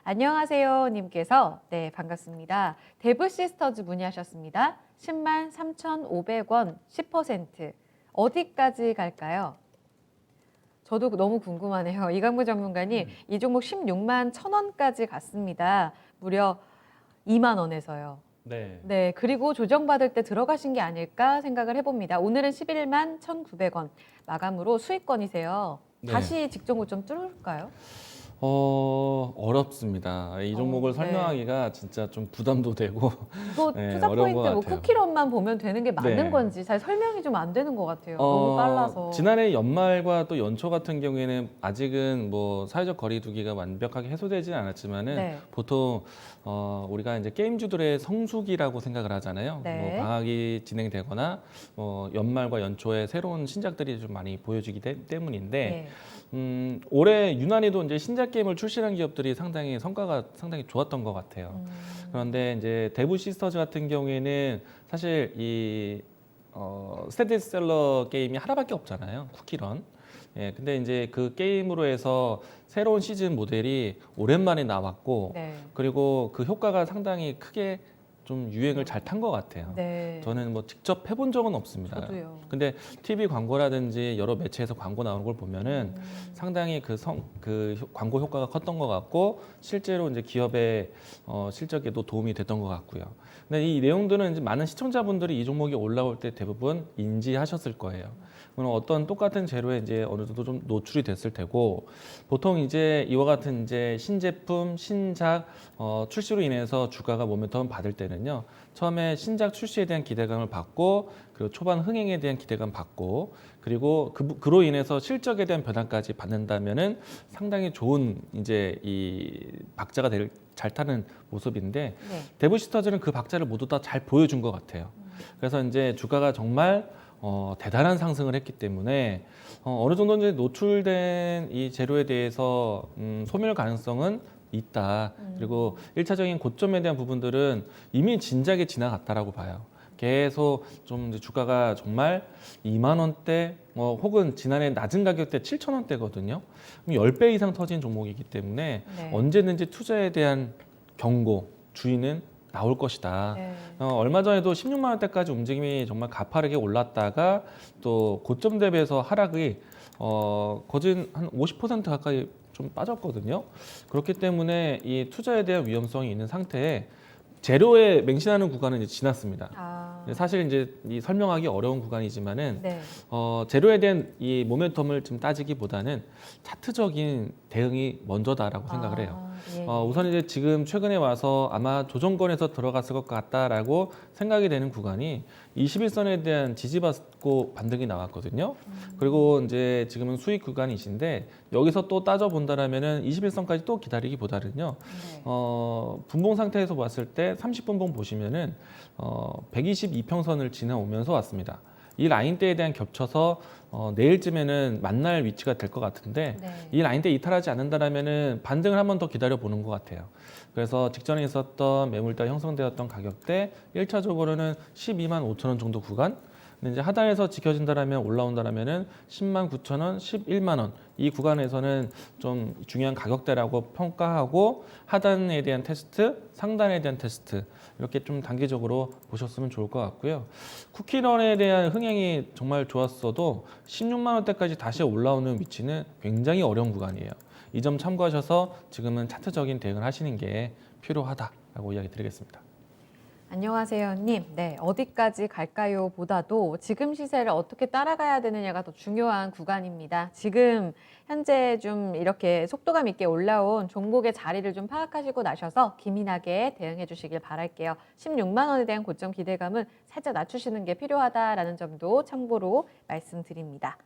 안녕하세요 님께서 반갑습니다. 데브 시스터즈 문의하셨습니다. 10만 3,500원 10% 어디까지 갈까요? 저도 너무 궁금하네요. 이강무 전문가님 이 종목 16만 1,000원까지 갔습니다. 무려 2만 원에서요. 네. 네, 그리고 조정받을 때 들어가신 게 아닐까 생각을 해봅니다. 오늘은 11만 1,900원 마감으로 수익권이세요. 네. 다시 직전 고점 뚫을까요? 어렵습니다. 이 종목을 네. 설명하기가 진짜 좀 부담도 되고 이거 네, 투자 어려운 포인트 것 뭐 같아요. 쿠키런만 보면 되는 게 맞는 네. 건지 잘 설명이 좀 안 되는 것 같아요. 너무 빨라서. 지난해 연말과 또 연초 같은 경우에는 아직은 뭐 사회적 거리두기가 완벽하게 해소되지는 않았지만은 네. 보통 우리가 이제 게임주들의 성수기라고 생각을 하잖아요. 네. 뭐 방학이 진행되거나 연말과 연초에 새로운 신작들이 좀 많이 보여지기 때문인데 올해 유난히도 이제 신작 게임을 출시한 기업들이 성과가 상당히 좋았던 것 같아요. 그런데 이제 데브 시스터즈 같은 경우에는 사실 이 스테디셀러 게임이 하나밖에 없잖아요. 쿠키런. 예, 근데 이제 그 게임으로 해서 새로운 시즌 모델이 오랜만에 나왔고, 네. 그리고 그 효과가 상당히 크게 좀 유행을 잘 탄 것 같아요. 네. 저는 뭐 직접 해본 적은 없습니다. 저도요. 근데 TV 광고라든지 여러 매체에서 광고 나오는 걸 보면은 상당히 그 광고 효과가 컸던 것 같고 실제로 이제 기업의 실적에도 도움이 됐던 것 같고요. 근데 이 내용들은 이제 많은 시청자분들이 이 종목이 올라올 때 대부분 인지하셨을 거예요. 그럼 어떤 똑같은 재료에 이제 어느 정도 좀 노출이 됐을 테고 보통 이제 이와 같은 이제 신제품, 신작 출시로 인해서 주가가 모멘텀 받을 때는요. 처음에 신작 출시에 대한 기대감을 받고 그리고 초반 흥행에 대한 기대감 받고 그리고 그로 인해서 실적에 대한 변화까지 받는다면은 상당히 좋은 이제 이 박자가 잘 타는 모습인데 데브 시스터즈는 그 박자를 모두 다 잘 보여준 것 같아요. 그래서 이제 주가가 정말 대단한 상승을 했기 때문에 어느 정도 이제 노출된 이 재료에 대해서 소멸 가능성은 있다. 그리고 1차적인 고점에 대한 부분들은 이미 진작에 지나갔다라고 봐요. 계속 좀 이제 주가가 정말 2만 원대 혹은 지난해 낮은 가격대 7천 원대거든요. 그럼 10배 이상 터진 종목이기 때문에 언제든지 투자에 대한 경고, 주의는 나올 것이다. 얼마 전에도 16만 원대까지 움직임이 정말 가파르게 올랐다가 또 고점 대비해서 하락이 거진 한 50% 가까이 좀 빠졌거든요. 그렇기 때문에 이 투자에 대한 위험성이 있는 상태에 재료에 맹신하는 구간은 이제 지났습니다. 사실 이제 이 설명하기 어려운 구간이지만은 재료에 대한 이 모멘텀을 좀 따지기보다는 차트적인 대응이 먼저다라고 생각을 해요. 우선 이제 지금 최근에 와서 아마 조정권에서 들어갔을 것 같다라고 생각이 되는 구간이 21선에 대한 지지받고 반등이 나왔거든요. 그리고 이제 지금은 수익 구간이신데 여기서 또 따져 본다라면은 21선까지 또 기다리기보다는요. 분봉 상태에서 봤을 때 30분봉 보시면은 122평선을 지나오면서 왔습니다. 이 라인대에 대한 겹쳐서 내일쯤에는 만날 위치가 될 것 같은데 이 라인대 이탈하지 않는다라면은 반등을 한 번 더 기다려 보는 것 같아요. 그래서 직전에 있었던 매물대 형성되었던 가격대 1차적으로는 12만 5천 원 정도 구간. 근데 이제 하단에서 지켜진다라면 올라온다라면은 10만 9천 원, 11만 원 이 구간에서는 좀 중요한 가격대라고 평가하고 하단에 대한 테스트, 상단에 대한 테스트 이렇게 좀 단기적으로 보셨으면 좋을 것 같고요. 쿠키런에 대한 흥행이 정말 좋았어도 16만 원대까지 다시 올라오는 위치는 굉장히 어려운 구간이에요. 이 점 참고하셔서 지금은 차트적인 대응을 하시는 게 필요하다라고 이야기 드리겠습니다. 안녕하세요, 님. 어디까지 갈까요? 보다도 지금 시세를 어떻게 따라가야 되느냐가 더 중요한 구간입니다. 지금 현재 좀 이렇게 속도감 있게 올라온 종목의 자리를 좀 파악하시고 나셔서 기민하게 대응해 주시길 바랄게요. 16만 원에 대한 고점 기대감은 살짝 낮추시는 게 필요하다라는 점도 참고로 말씀드립니다.